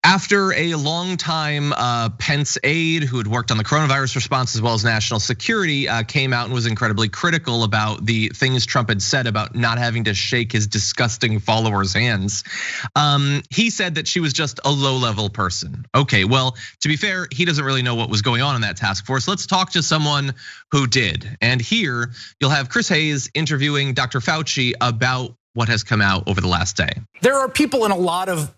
After a long time, Pence aide who had worked on the coronavirus response as well as national security came out and was incredibly critical about the things Trump had said about not having to shake his disgusting followers' hands. He said that she was just a low-level person. Okay, well, to be fair, he doesn't really know what was going on in that task force. Let's talk to someone who did. And here you'll have Chris Hayes interviewing Dr. Fauci about what has come out over the last day. There are people in a lot of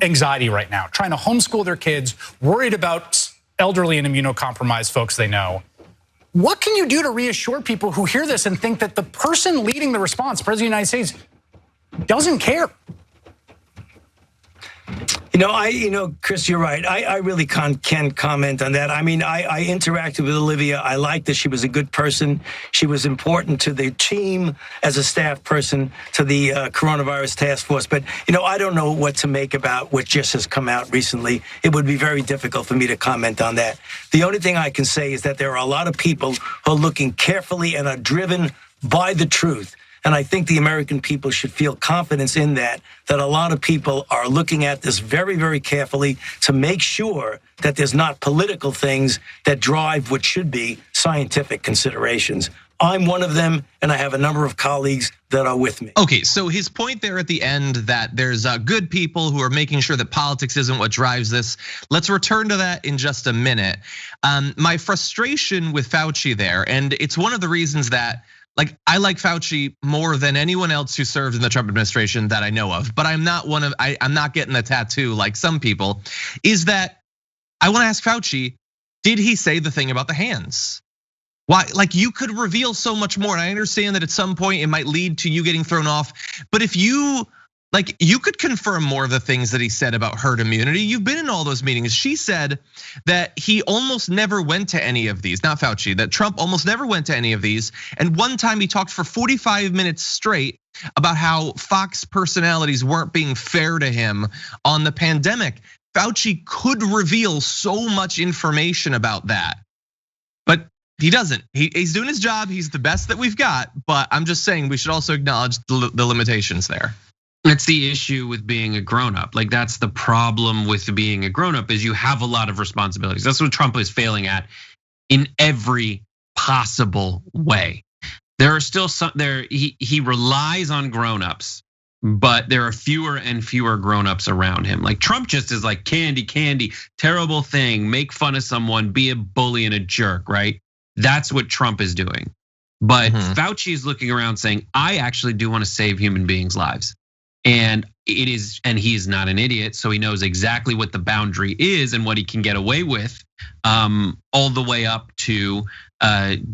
anxiety right now, trying to homeschool their kids, worried about elderly and immunocompromised folks they know. What can you do to reassure people who hear this and think that the person leading the response, President of the United States, doesn't care? Chris, you're right. I really can't comment on that. I mean, I interacted with Olivia. I liked that she was a good person. She was important to the team as a staff person, to the coronavirus task force. But, I don't know what to make about what just has come out recently. It would be very difficult for me to comment on that. The only thing I can say is that there are a lot of people who are looking carefully and are driven by the truth. And I think the American people should feel confidence in that a lot of people are looking at this very, very carefully to make sure that there's not political things that drive what should be scientific considerations. I'm one of them, and I have a number of colleagues that are with me. Okay, so his point there at the end that there's good people who are making sure that politics isn't what drives this. Let's return to that in just a minute. My frustration with Fauci there, and it's one of the reasons that I like Fauci more than anyone else who served in the Trump administration that I know of, but I'm not getting a tattoo like some people, is that I want to ask Fauci, did he say the thing about the hands? Why? You could reveal so much more, and I understand that at some point it might lead to you getting thrown off, but if you could confirm more of the things that he said about herd immunity. You've been in all those meetings. She said that he almost never went to any of these, not Fauci, that Trump almost never went to any of these. And one time he talked for 45 minutes straight about how Fox personalities weren't being fair to him on the pandemic. Fauci could reveal so much information about that, but he doesn't. He's doing his job. He's the best that we've got, but I'm just saying we should also acknowledge the limitations there. That's the issue with being a grown-up. That's the problem with being a grown-up is you have a lot of responsibilities. That's what Trump is failing at in every possible way. There are still some there. He relies on grown-ups, but there are fewer and fewer grown-ups around him. Trump just is candy, terrible thing, make fun of someone, be a bully and a jerk, right? That's what Trump is doing. But Fauci is looking around saying, I actually do want to save human beings' lives. And he's not an idiot, so he knows exactly what the boundary is and what he can get away with, all the way up to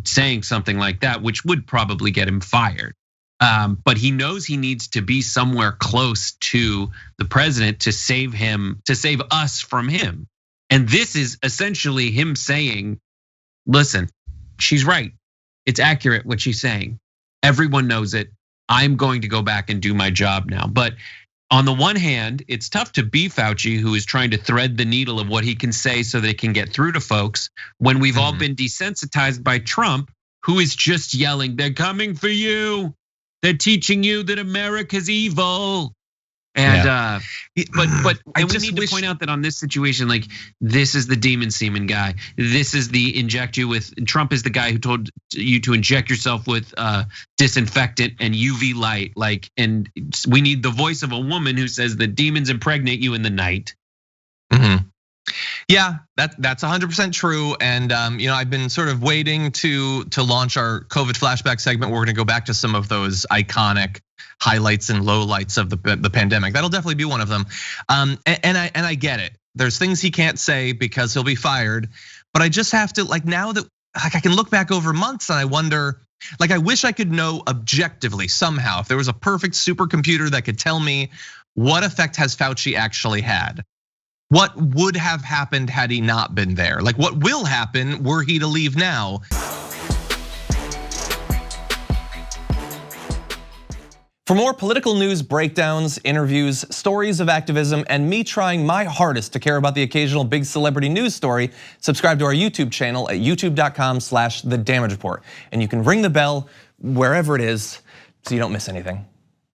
saying something like that, which would probably get him fired. But he knows he needs to be somewhere close to the president to save us from him. And this is essentially him saying, listen, she's right. It's accurate what she's saying. Everyone knows it. I'm going to go back and do my job now. But on the one hand, it's tough to be Fauci, who is trying to thread the needle of what he can say so they can get through to folks, when we've all been desensitized by Trump, who is just yelling, they're coming for you. They're teaching you that America's evil. And but we need to point out that on this situation, this is the demon semen guy. This is the inject you with. Trump is the guy who told you to inject yourself with disinfectant and UV light. And we need the voice of a woman who says the demons impregnate you in the night. Yeah, that's 100% true. And I've been sort of waiting to launch our COVID flashback segment. We're gonna go back to some of those iconic highlights and lowlights of the pandemic. That'll definitely be one of them. And I get it. There's things he can't say because he'll be fired. But I just have to now that I can look back over months and I wonder, I wish I could know objectively somehow if there was a perfect supercomputer that could tell me what effect has Fauci actually had. What would have happened had he not been there? What will happen were he to leave now? For more political news breakdowns, interviews, stories of activism, and me trying my hardest to care about the occasional big celebrity news story, subscribe to our YouTube channel at youtube.com/The Damage Report. And you can ring the bell wherever it is so you don't miss anything.